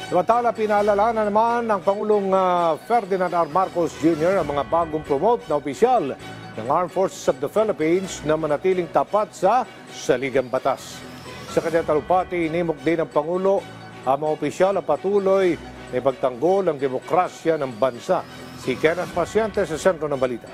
Samantala, pinaalala na naman ng Pangulong Ferdinand R. Marcos Jr. ang mga bagong promote na opisyal ng Armed Forces of the Philippines na manatiling tapat sa saligang batas. Sa kanyang talumpati, inimok din ng Pangulo ang mga opisyal na patuloy na ipagtanggol ang demokrasya ng bansa. Si Kenneth Paciente sa sentro ng balita.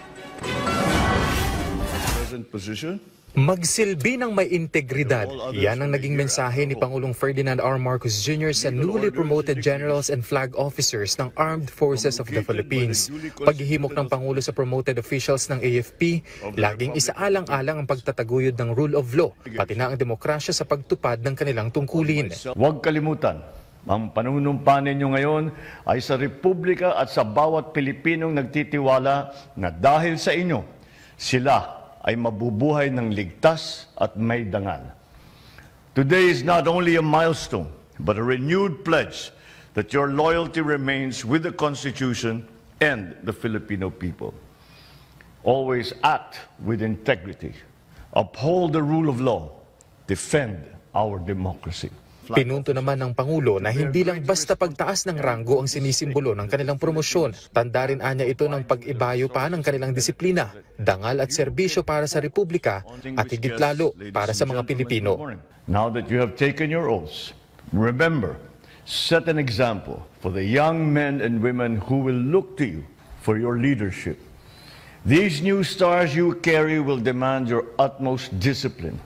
Magsilbi ng may integridad. Yan ang naging mensahe ni Pangulong Ferdinand R. Marcos Jr. sa newly promoted generals and flag officers ng Armed Forces of the Philippines. Paghihimok ng Pangulo sa promoted officials ng AFP, laging isaalang-alang ang pagtataguyod ng rule of law, pati na ang demokrasya sa pagtupad ng kanilang tungkulin. Huwag kalimutan, ang panunumpa ninyo ngayon ay sa Republika at sa bawat Pilipinong nagtitiwala na dahil sa inyo, sila ay mabubuhay ng ligtas at may dangal. Today is not only a milestone, but a renewed pledge that your loyalty remains with the Constitution and the Filipino people. Always act with integrity, uphold the rule of law, defend our democracy. Pinunto naman ng Pangulo na hindi lang basta pagtaas ng ranggo ang sinisimbolo ng kanilang promosyon. Tanda rin anya ito ng pag-ibayo pa ng kanilang disiplina, dangal at serbisyo para sa Republika at higit lalo para sa mga Pilipino. Now that you have taken your oaths, remember, set an example for the young men and women who will look to you for your leadership. These new stars you carry will demand your utmost discipline,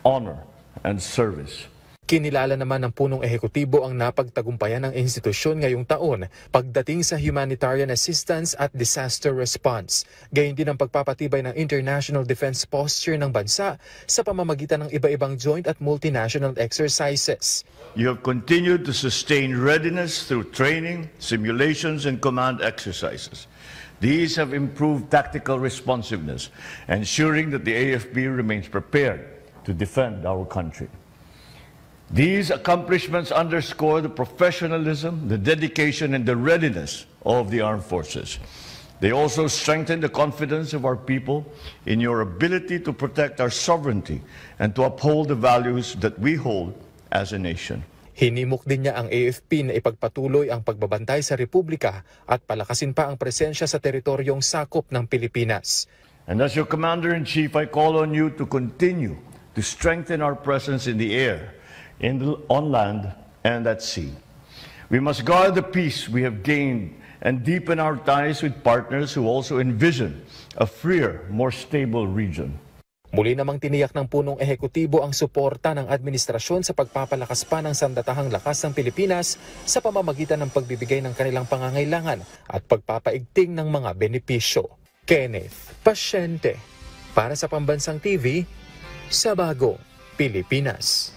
honor, and service. Kinilala naman ng punong ehekutibo ang napagtagumpayan ng institusyon ngayong taon pagdating sa humanitarian assistance at disaster response. Gayon din ang pagpapatibay ng international defense posture ng bansa sa pamamagitan ng iba-ibang joint at multinational exercises. You have continued to sustain readiness through training, simulations, and command exercises. These have improved tactical responsiveness, ensuring that the AFP remains prepared to defend our country. These accomplishments underscore the professionalism, the dedication, and the readiness of the armed forces. They also strengthen the confidence of our people in your ability to protect our sovereignty and to uphold the values that we hold as a nation. Hinimok din niya ang AFP na ipagpatuloy ang pagbabantay sa Republika at palakasin pa ang presensya sa teritoryong sakop ng Pilipinas. And as your Commander-in-Chief, I call on you to continue to strengthen our presence in the air, on land, and at sea. We must guard the peace we have gained and deepen our ties with partners who also envision a freer, more stable region. Muli namang tiniyak ng punong ehekutibo ang suporta ng administrasyon sa pagpapalakas pa ng sandatahang lakas ng Pilipinas sa pamamagitan ng pagbibigay ng kanilang pangangailangan at pagpapaigting ng mga benepisyo. Kenneth Paciente, para sa Pambansang TV, sa Bagong Pilipinas.